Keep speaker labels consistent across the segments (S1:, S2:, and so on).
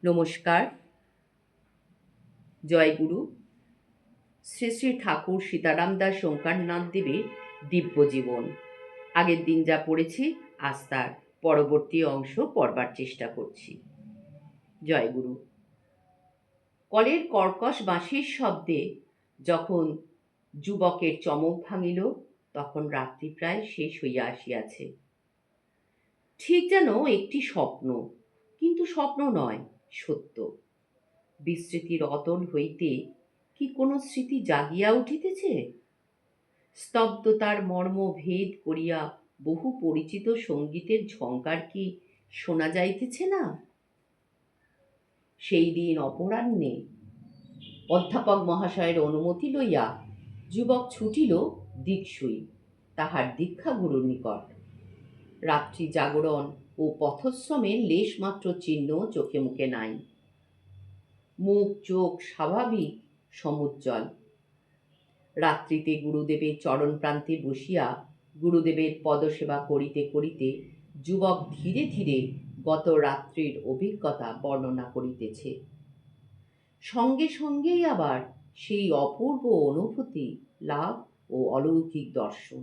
S1: নমস্কার। জয়গুরু। শ্রী শ্রী ঠাকুর সীতারাম দাস ওঙ্কারনাথ দেবের দিব্যজীবন। আগের দিন যা পড়েছি আজ তার পরবর্তী অংশ পড়বার চেষ্টা করছি। জয়গুরু। কলের কর্কশ বাঁশির শব্দে যখন যুবকের চমক ভাঙিল, তখন রাত্রি প্রায় শেষ হইয়া আসিয়াছে। ঠিক যেন একটি স্বপ্ন, কিন্তু স্বপ্ন নয়, সত্য। বিস্মৃতির অতল হইতে কি কোনো স্মৃতি জাগিয়া উঠিতেছে? স্তব্ধতার মর্ম ভেদ করিয়া বহু পরিচিত সঙ্গীতের ঝঙ্কার কি শোনা যাইতেছে না? সেই দিন অপরাহ্নে অধ্যাপক মহাশয়ের অনুমতি লইয়া যুবক ছুটিল দিকসুই, তাহার দীক্ষাগুরুর নিকট। রাত্রি জাগরণ ও পথশ্রমের লেশমাত্র চিহ্ন চোখে মুখে নাই। মুখ চোখ স্বাভাবিক সমুজ্জ্বল। রাত্রিতে গুরুদেবের চরণ প্রান্তে বসিয়া গুরুদেবের পদসেবা করিতে করিতে যুবক ধীরে ধীরে গত রাত্রির অভিজ্ঞতা বর্ণনা করিতেছে। সঙ্গে সঙ্গেই আবার সেই অপূর্ব অনুভূতি লাভ ও অলৌকিক দর্শন।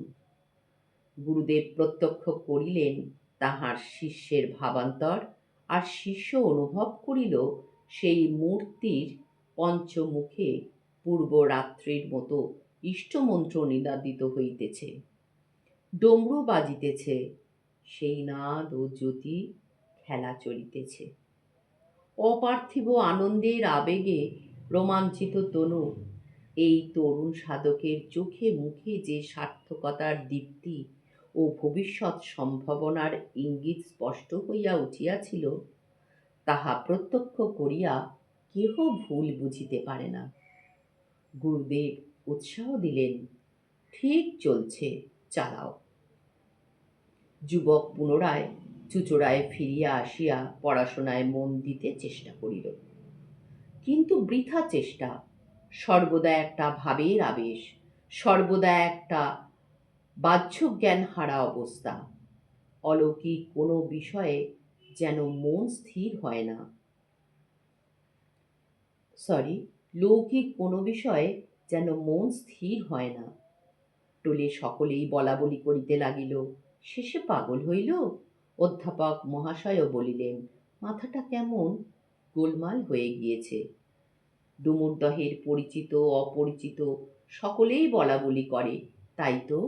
S1: গুরুদেব প্রত্যক্ষ করিলেন তাহার শিষ্যের ভাবান্তর, আর শিষ্য অনুভব করিল সেই মূর্তির পঞ্চমুখে পূর্ব রাত্রির মতো ইষ্টমন্ত্র নিনাদিত হইতেছে, ডমরু বাজিতেছে, সেই নাদ ও জ্যোতি খেলা চলিতেছে। অপার্থিব আনন্দের আবেগে রোমাঞ্চিত তনু এই তরুণ সাধকের চোখে মুখে যে সার্থকতার দীপ্তি ও ভবিষ্যৎ সম্ভাবনার ইঙ্গিত স্পষ্ট হইয়া উঠিয়াছিল, তাহা প্রত্যক্ষ করিয়া কেহ ভুল বুঝিতে পারে না। গুরুদেব উৎসাহ দিলেন, ঠিক চলছে, চালাও। যুবক পুনরায় চুচড়ায় ফিরিয়া আসিয়া পড়াশোনায় মন দিতে চেষ্টা করিল, কিন্তু বৃথা চেষ্টা। সর্বদা একটা ভাবের আবেশ, সর্বদা একটা বাহ্য জ্ঞান হারা অবস্থা। অলৌকিক কোনো বিষয়ে যেন মন স্থির হয় না। লৌকিক কোনো বিষয়ে যেন মন স্থির হয় না। টোলে সকলেই বলা বলি করিতে লাগিল, শেষে পাগল হইল। অধ্যাপক মহাশয়ও বলিলেন, মাথাটা কেমন গোলমাল হয়ে গিয়েছে। ডুমুরদহের পরিচিত অপরিচিত সকলেই বলা বলি করে, তাই তো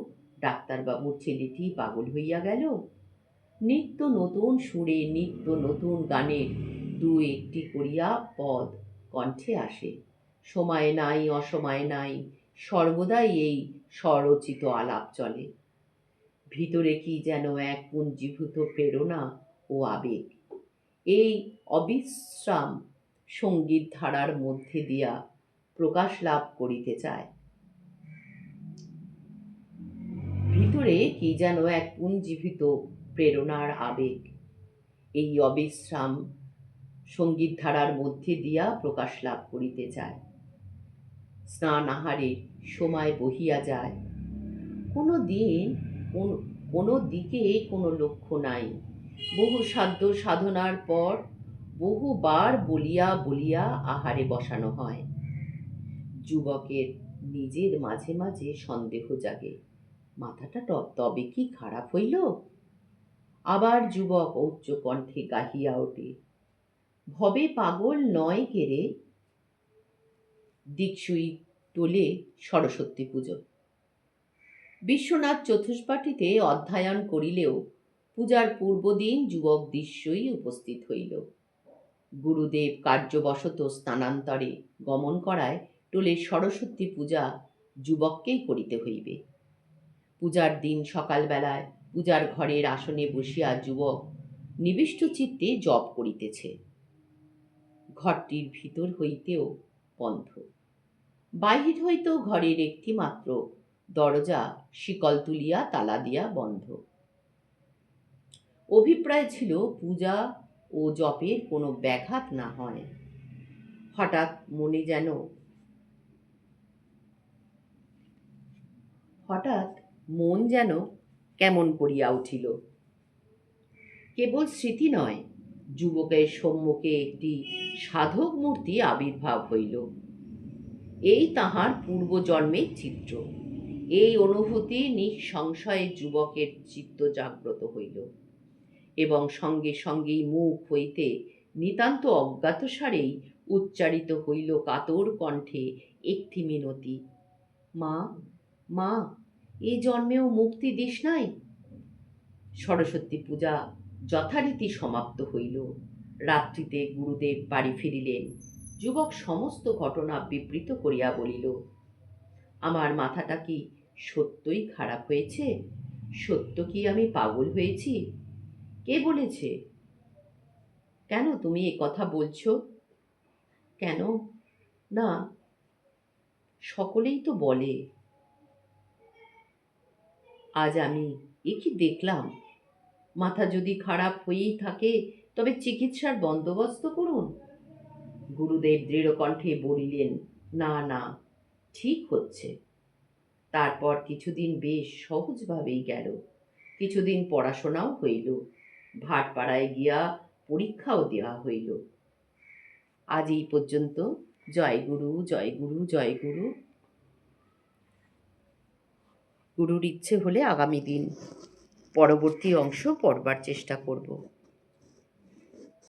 S1: ডাক্তারবাবুর ছেলেটি পাগল হইয়া গেল। নিত্য নতুন সুরে নিত্য নতুন গানের দু একটি করিয়া পদ কণ্ঠে আসে। সময় নাই অসময় নাই, সর্বদাই এই স্বরচিত আলাপ চলে। ভিতরে কি যেন এক পুঞ্জীভূত প্রেরণা ও আবেগ এই অবিশ্রাম সঙ্গীত ধারার মধ্যে দিয়া প্রকাশ লাভ করিতে চায়। ভিতরে কি যেন এক পুঞ্জীভূত প্রেরণার আবেগ এই অবিশ্রাম সঙ্গীত ধারার মধ্যে দিয়া প্রকাশ লাভ করিতে চায়। স্নান আহারের সময় বহিয়া যায়, কোনো দিন কোনো দিকে কোনো লক্ষ্য নাই। বহু সাধ্য সাধনার পর বহুবার বলিয়া বলিয়া আহারে বসানো হয়। যুবকের নিজের মাঝে মাঝে সন্দেহ জাগে, মাথাটা তবে কি খারাপ হইল? আবার যুবক উচ্চ কণ্ঠে গাহিয়া ওঠে, ভবে পাগল নয় কেরে। দিকসুই টোলে সরস্বতী পুজো। বিশ্বনাথ চতুষ্পাঠীতে অধ্যয়ন করিলেও পূজার পূর্বদিন যুবক দিকসুই উপস্থিত হইল। গুরুদেব কার্যবশত স্থানান্তরে গমন করায় টোলের সরস্বতী পূজা যুবককেই করিতে হইবে। পূজার দিন সকালবেলায় পূজার ঘরের আসনে বসিয়া যুবক নিবিষ্ট চিত্তে জপ করিতেছে। ঘরটির ভিতর হইতেও বন্ধ, বাহির হইতেও ঘরের একটি মাত্র দরজা শিকল তুলিয়া তালা দিয়া বন্ধ। অভিপ্রায় ছিল পূজা ও জপের কোনো ব্যাঘাত না হয়। হঠাৎ মন যেন কেমন করিয়া উঠিল। কেবল স্মৃতি নয়, যুবকের সম্মুখে একটি সাধক মূর্তি আবির্ভাব হইল। এই তাহার পূর্বজন্মের চিত্র। এই অনুভূতি নিঃসংশয়ে যুবকের চিত্ত জাগ্রত হইল এবং সঙ্গে সঙ্গেই মুখ হইতে নিতান্ত অজ্ঞাতসারেই উচ্চারিত হইল কাতর কণ্ঠে একটি মিনতি, মা, মা, এ জন্মেও মুক্তি দিস নাই। সরস্বতী পূজা যথারীতি সমাপ্ত হইল। রাত্রিতে গুরুদেব বাড়ি ফিরিলেন। যুবক সমস্ত ঘটনা বিবৃত করিয়া বলিল, আমার মাথাটা কি সত্যই খারাপ হয়েছে? সত্য কি আমি পাগল হয়েছি? কে বলেছে? কেন তুমি এ কথা বলছো? কেন না, সকলেই তো বলে। আজ আমি এ কি দেখলাম? মাথা যদি খারাপ হয়েই থাকে তবে চিকিৎসার বন্দোবস্ত করুন। গুরুদেব দৃঢ় কণ্ঠে বলিলেন, না না, ঠিক হচ্ছে। তারপর কিছুদিন বেশ সহজভাবেই গেল। কিছুদিন পড়াশোনাও হইল। ভাটপাড়ায় গিয়া পরীক্ষাও দেওয়া হইল। আজ এই পর্যন্ত। জয় গুরু, জয় গুরু, জয় গুরু। গুরুর ইচ্ছে হলে আগামী দিন পরবর্তী অংশ পড়বার চেষ্টা করব।